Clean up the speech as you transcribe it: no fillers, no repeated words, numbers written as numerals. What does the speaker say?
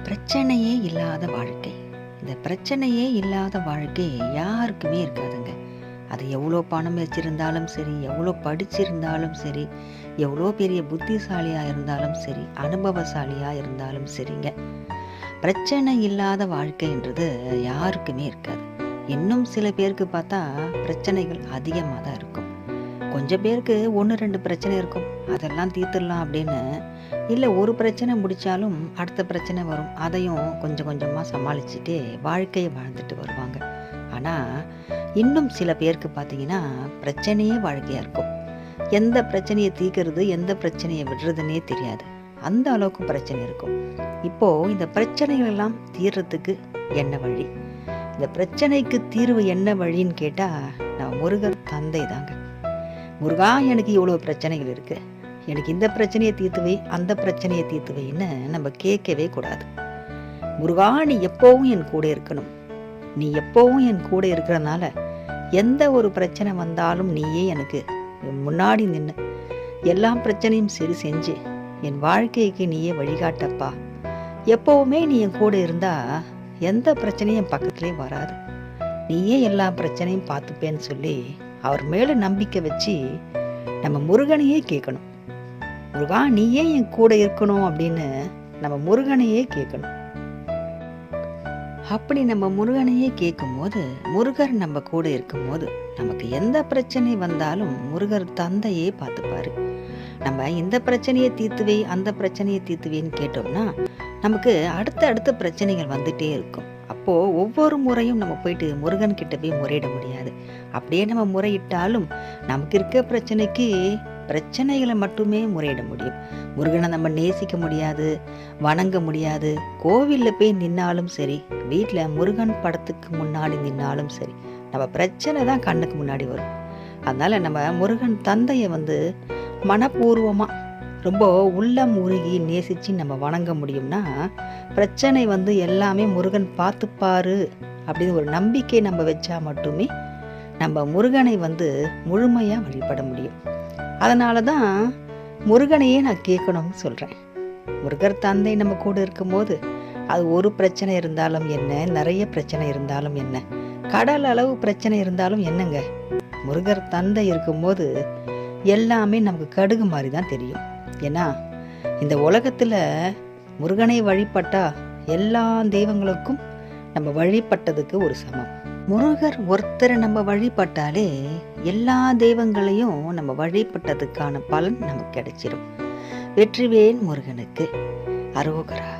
பிரச்சனையே இல்லாத வாழ்க்கை. இந்த பிரச்சனையே இல்லாத வாழ்க்கை யாருக்குமே இருக்காதுங்க. அது எவ்வளோ பணம் வச்சிருந்தாலும் சரி, எவ்வளோ படிச்சிருந்தாலும் சரி, எவ்வளோ பெரிய புத்திசாலியாக இருந்தாலும் சரி, அனுபவசாலியாக இருந்தாலும் சரிங்க. பிரச்சனை இல்லாத வாழ்க்கைன்றது யாருக்குமே இருக்காது. இன்னும் சில பேருக்கு பார்த்தா பிரச்சனைகள் அதிகமாக தான் இருக்கும். கொஞ்சம் பேருக்கு 1-2 பிரச்சனை இருக்கும், அதெல்லாம் தீர்த்துடலாம் அப்படின்னு. இல்லை, ஒரு பிரச்சனை முடித்தாலும் அடுத்த பிரச்சனை வரும், அதையும் கொஞ்சம் கொஞ்சமாக சமாளிச்சுட்டே வாழ்க்கையை வாழ்ந்துட்டு வருவாங்க. ஆனால் இன்னும் சில பேருக்கு பார்த்தீங்கன்னா பிரச்சனையே வாழ்க்கையாக இருக்கும். எந்த பிரச்சனையை தீர்க்கிறது, எந்த பிரச்சனையை விடுறதுன்னே தெரியாது, அந்த அளவுக்கு பிரச்சனை இருக்கும். இப்போது இந்த பிரச்சனைகள் எல்லாம் தீர்றதுக்கு என்ன வழி? இந்த பிரச்சனைக்கு தீர்வு என்ன வழின்னு கேட்டால் நான் முருகர் தந்தை தாங்க. முருகா, எனக்கு இவ்வளோ பிரச்சனைகள் இருக்குது, எனக்கு இந்த பிரச்சனையை தீர்த்துவை, அந்த பிரச்சனையை தீர்த்துவைன்னு நம்ம கேட்கவே கூடாது. முருகா, நீ எப்போவும் என் கூட இருக்கணும், நீ எப்போவும் என் கூட இருக்கிறனால எந்த ஒரு பிரச்சனை வந்தாலும் நீயே எனக்கு முன்னாடி நின்று எல்லா பிரச்சனையும் சரி செஞ்சு என் வாழ்க்கைக்கு நீயே வழிகாட்டப்பா. எப்போவுமே நீ என் கூட இருந்தா எந்த பிரச்சனையும் என் பக்கத்துலேயே வராது, நீயே எல்லா பிரச்சனையும் பார்த்துப்பேன்னு சொல்லி அவர் மேலே நம்பிக்கை வச்சு நம்ம முருகனையே கேட்கணும். முருகா, நீயே என் கூட இருக்கணும் அப்படின்னு நம்ம முருகனையே கேட்கணும். அப்படி நம்ம முருகனையே கேட்கும்போது, முருகர் நம்ம கூட இருக்கும்போது நமக்கு எந்த பிரச்சனை வந்தாலும் முருகர் தந்தையே பார்த்துப்பாரு. நம்ம இந்த பிரச்சனையை தீர்த்துவை, அந்த பிரச்சனையை தீர்த்துவேன்னு கேட்டோம்னா நமக்கு அடுத்த பிரச்சனைகள் வந்துட்டே இருக்கும். அப்போது ஒவ்வொரு முறையும் நம்ம போயிட்டு முருகன் கிட்ட போய் முறையிட முடியாது. அப்படியே நம்ம முறையிட்டாலும் நமக்கு இருக்க பிரச்சனைகளை மட்டுமே முறையிட முடியும். முருகனை நம்ம நேசிக்க முடியாது, வணங்க முடியாது. கோவிலில் போய் நின்னாலும் சரி, வீட்டில் முருகன் படத்துக்கு முன்னாடி நின்னாலும் சரி, நம்ம பிரச்சனை தான் கண்ணுக்கு முன்னாடி வரும். அதனால் நம்ம முருகன் தந்தையை மனப்பூர்வமாக ரொம்ப உள்ளம் உருகி நேசித்து நம்ம வணங்க முடியும்னா பிரச்சனை எல்லாமே முருகன் பார்த்துப்பாரு அப்படின்னு ஒரு நம்பிக்கை நம்ம வச்சா மட்டுமே நம்ம முருகனை முழுமையாக வழிபட முடியும். அதனால தான் முருகனையே நான் கேட்கணும்னு சொல்கிறேன். முருகர் தந்தை நம்ம கூட இருக்கும்போது அது ஒரு பிரச்சனை இருந்தாலும் என்ன, நிறைய பிரச்சனை இருந்தாலும் என்ன, கடல் அளவு பிரச்சனை இருந்தாலும் என்னங்க, முருகர் தந்தை இருக்கும்போது எல்லாமே நமக்கு கடுகு மாதிரி தான் தெரியும். ஏன்னா இந்த உலகத்தில் முருகனை வழிபட்டா எல்லா தெய்வங்களுக்கும் நம்ம வழிபட்டதுக்கு ஒரு சமம். முருகர் ஒருத்தரை நம்ம வழிபட்டாலே எல்லா தெய்வங்களையும் நம்ம வழிபட்டதுக்கான பலன் நமக்கு கிடைச்சிடும். வெற்றிவேல் முருகனுக்கு அரோகரா.